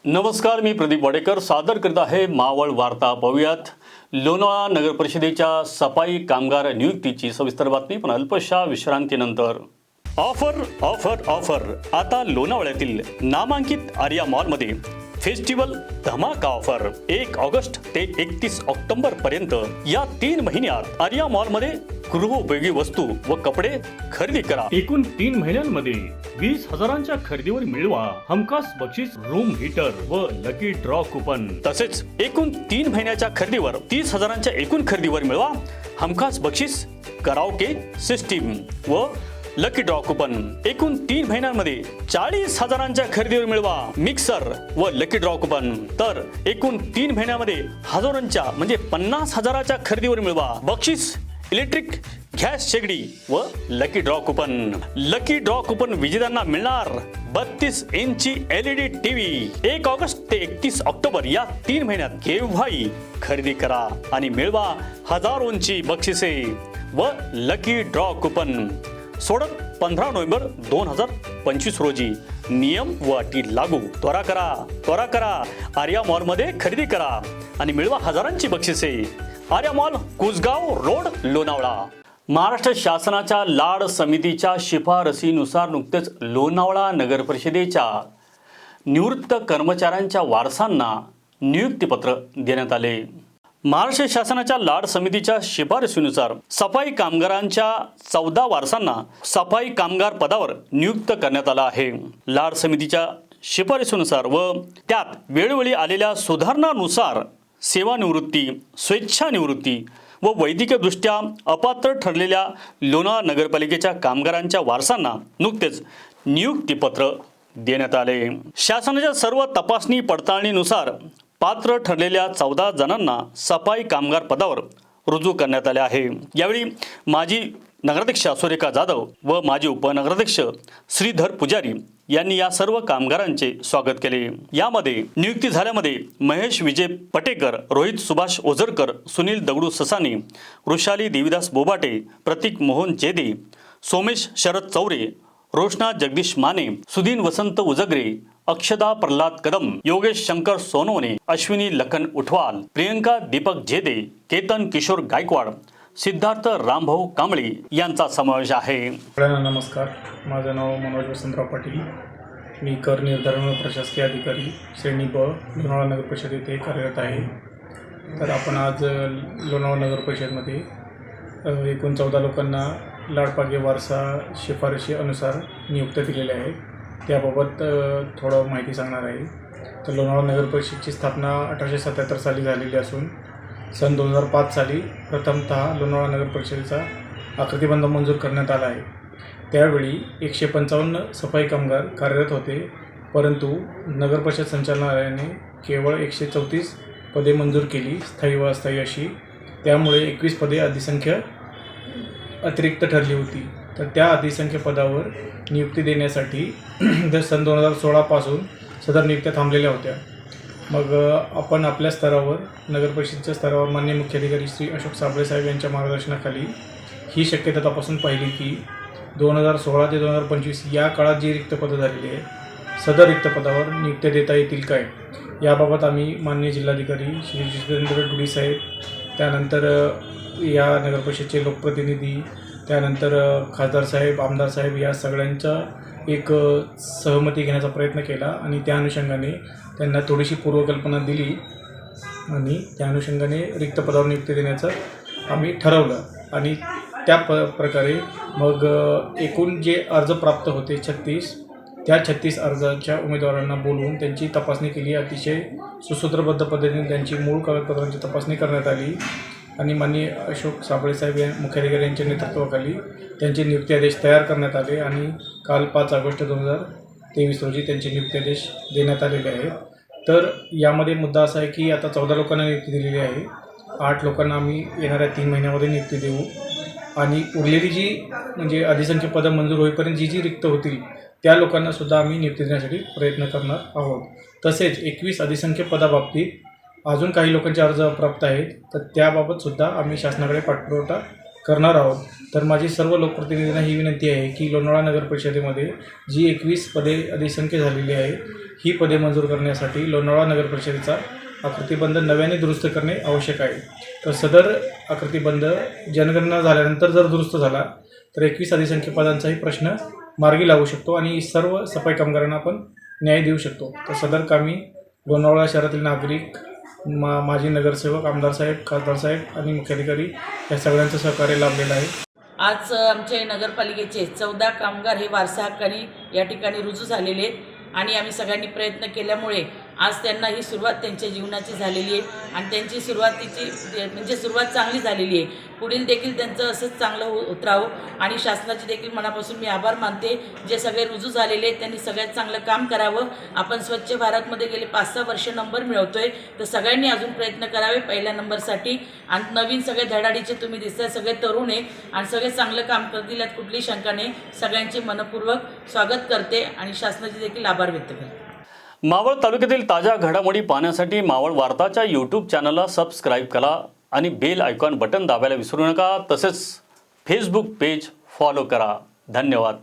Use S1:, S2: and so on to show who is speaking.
S1: नमस्कार, मी प्रदीप वाडेकर सादर करत आहे मावळ वार्ता. पाहूयात लोणावळा नगर परिषदेच्या सफाई कामगार नियुक्तीची सविस्तर बातमी, पण अल्पशा विश्रांतीनंतर. Offer offer offer. आता लोणावळ्यातील नामांकित आर्या मॉलमध्ये फेस्टिवल धमाका ऑफर 1 ऑगस्ट ते 31 ऑक्टोबर पर्यंत या 3 महिन्यात आर्या मॉलमध्ये गृहोपयोगी वस्तू व कपडे खरेदी करा. एकूण 3 महिन्यांमध्ये 20,000च्या खरेदीवर मिळवा हमखास बक्षीस रूम हीटर व लकी ड्रॉ कुपन. तसेच एकूण 3 महिन्याच्या खरेदीवर 30,000च्या एकूण खरेदीवर मिळवा हमखास बक्षीस कराओके सिस्टीम व लकी ड्रॉ कुपन. एकूण 3 महिन्यांमध्ये 40,000च्या खरेदीवर मिळवा मिक्सर व लकी ड्रॉ कुपन. तर एकूण 3 महिन्यामध्ये हजारांच्या म्हणजे 50,000च्या खरेदीवर मिळवा बक्षीस इलेक्ट्रिक गॅस शेगडी व lucky draw coupon. Lucky draw coupon विजेत्यांना मिळणार 32 इंची LED टीव्ही. 1 ऑगस्ट ते 31 ऑक्टोबर या 3 महिन्यात केव्हाही खरेदी करा आणि मिळवा हजारोंची बक्षिसे व लकी ड्रॉ कुपन. सोडत 15 नोव्हेंबर 2025 रोजी. नियम व अटी लागू. त्वरा करा. आर्या मॉलमध्ये खरेदी करा आणि मिळवा हजारांची बक्षिसे. Arya mall, Kusgaon road, Lonavala. महाराष्ट्र शासनाच्या लाड समितीच्या शिफारसीनुसार नुकतेच लोणावळा नगर परिषदेच्या निवृत्त कर्मचाऱ्यांच्या वारसांना नियुक्तीपत्र देण्यात आले. महाराष्ट्र शासनाच्या लाड समितीच्या शिफारसीनुसार सफाई कामगारांच्या 14 वारसांना सफाई कामगार पदावर नियुक्त करण्यात आला आहे. लाड समितीच्या शिफारसीनुसार व त्यात वेळोवेळी आलेल्या सुधारणानुसार सेवानिवृत्ती, स्वेच्छानिवृत्ती व वैद्यकीयदृष्ट्या अपात्र ठरलेल्या लोणावळा नगरपालिकेच्या कामगारांच्या वारसांना नुकतेच नियुक्तीपत्र देण्यात आले. शासनाच्या सर्व तपासणी पडताळणीनुसार पात्र ठरलेल्या 14 जणांना सफाई कामगार पदावर रुजू करण्यात आले आहे. यावेळी माजी नगराध्यक्ष सुरेखा जाधव व माजी उपनगराध्यक्ष श्रीधर पुजारी यांनी या सर्व कामगारांचे स्वागत केले. यामध्ये नियुक्ती झाल्यामध्ये महेश विजय पटेकर, रोहित सुभाष ओझरकर, सुनील दगडू ससानी, वृषाली देवीदास बोबाटे, प्रतीक मोहन जेदे, सोमेश शरद चौरे, रोशना जगदीश माने, सुधीन वसंत उजगरे, अक्षदा प्रल्हाद कदम, योगेश शंकर सोनवणे, अश्विनी लखन उठवाल, प्रियंका दीपक जेदे, केतन किशोर गायकवाड, सिद्धार्थ रामभाऊ कांबळे यांचा समावेश आहे.
S2: नमस्कार, माझं नाव मनोज वसंतराव पाटील. मी कर निर्धारण व प्रशासकीय अधिकारी श्रेणी ब, लोणावळा नगर परिषद येथे कार्यरत आहे. तर आपण आज लोणावळा नगर परिषदमध्ये एकूण 14 लोकांना लाडपागे वारसा शिफारशी अनुसार नियुक्त केलेले आहे. त्याबाबत थोडं माहिती सांगणार आहे. तर लोणावळा नगर परिषदची स्थापना 1877 साली झालेली असून सन 2005 साली प्रथमतः लोणावळा नगर परिषदेचा आकृतिबंध मंजूर करण्यात आला आहे. त्यावेळी 155 सफाई कामगार कार्यरत होते, परंतु नगर परिषद संचालनालयाने केवळ 134 पदे मंजूर केली, स्थायी व अस्थायी अशी. त्यामुळे 21 पदे अधिसंख्य अतिरिक्त ठरली होती. तर त्या अधिसंख्य पदावर नियुक्ती देण्यासाठी सन 2016 पासून सदर नियुक्त्या थांबलेल्या होत्या. मग आपण आपल्या स्तरावर, नगर परिषदेच्या स्तरावर माननीय मुख्याधिकारी श्री अशोक साबळे साहेब यांच्या मार्गदर्शनाखाली ही शक्यता तपासून पाहिली की 2016 ते 2025 या काळात जी रिक्त पदं झालेली आहे, सदर रिक्त पदावर नियुक्त्या देता येतील काय, याबाबत आम्ही माननीय जिल्हाधिकारी श्री जितेंद्र डुडी साहेब, त्यानंतर या नगर परिषदेचे लोकप्रतिनिधी, त्यानंतर खासदार साहेब, आमदार साहेब या सगळ्यांचा एक सहमती घेण्याचा प्रयत्न केला आणि त्या अनुषंगाने त्यांना थोडीशी पूर्वकल्पना दिली आणि त्या अनुषंगाने रिक्त पदावर नियुक्ती देण्याचं आम्ही ठरवलं. आणि त्या प्रकारे मग एकूण जे अर्ज प्राप्त होते 36, त्या 36 अर्जाच्या उमेदवारांना बोलवून त्यांची तपासणी केली. अतिशय सुसूत्रबद्ध पद्धतीने त्यांची मूळ कागदपत्रांची तपासणी करण्यात आली आणि माननीय अशोक साबळे साहेब या मुख्याधिकारी यांच्या नेतृत्वाखाली त्यांचे नियुक्ती आदेश तयार करण्यात आले आणि काल 5 ऑगस्ट 2023 रोजी त्यांचे नियुक्ती आदेश देण्यात आलेले आहेत. तर यामध्ये मुद्दा असा आहे की आता 14 लोकांना नियुक्ती दिलेली आहे. 8 लोकांना आम्ही येणाऱ्या 3 महिन्यामध्ये नियुक्ती देऊ आणि उरलेली जी म्हणजे अधिसंख्य पदं मंजूर होईपर्यंत जी रिक्त होतील त्या लोकांनासुद्धा आम्ही नियुक्ती देण्यासाठी प्रयत्न करणार आहोत. तसेच 21 अधिसंख्य पदाबाबतीत अजून काही लोकांचे अर्ज अप्राप्त आहेत, तर त्याबाबतसुद्धा आम्ही शासनाकडे पाठपुरावा करणार आहोत. तर माझी सर्व लोकप्रतिनिधींना ही विनंती आहे की लोणावळा नगर परिषदेमध्ये जी 21 पदे अधिसंख्य झालेली आहे, ही पदे मंजूर करण्यासाठी लोणावळा नगर परिषदेचा आकृतिबंध नव्याने दुरुस्त करणे आवश्यक आहे. तर सदर आकृतिबंध जनगणना झाल्यानंतर जर दुरुस्त झाला तर 21 अधिसंख्य पदांचाही प्रश्न मार्गी लागू शकतो आणि सर्व सफाई कामगारांना आपण न्याय देऊ शकतो. तर सदर कामी लोणावळा शहरातील नागरिक, माजी नगरसेवक, आमदार साहेब, खासदार साहेब आणि मुख्याधिकारी या सगळ्यांचं सहकार्य लाभलेलं आहे.
S3: आज आमचे नगरपालिकेचे 14 कामगार हे वारसा हक्काने या ठिकाणी रुजू झालेले आहेत आणि आम्ही सगळ्यांनी प्रयत्न केल्यामुळे आज त्यांना ही सुरुवात त्यांच्या जीवनाची झालेली आहे आणि त्यांची सुरुवात चांगली झालेली आहे. पुढील देखील त्यांचं असंच चांगलं होत राहो आणि शासनाचे देखील मनापासून मी आभार मानते. जे सगळे रुजू झालेले आहेत त्यांनी सगळ्यात चांगलं काम करावं. आपण स्वच्छ भारतमध्ये गेले 5-6 वर्ष नंबर मिळवतोय, तर सगळ्यांनी अजून प्रयत्न करावे पहिल्या नंबरसाठी. आणि नवीन सगळे धडाडीचे तुम्ही दिसताय, सगळे तरुण आहे आणि सगळे चांगलं काम करतील यात कुठलीही शंका नाही. सगळ्यांचे मनपूर्वक स्वागत करते आणि शासनाचे देखील आभार व्यक्त करते.
S1: मावळ तालुक्यातील ताज्या घडामोडी पाहण्यासाठी मावळ वार्ताच्या यूट्यूब चॅनलला सबस्क्राईब करा आणि बेल आयकॉन बटन दाबायला विसरू नका. तसेच फेसबुक पेज फॉलो करा. धन्यवाद.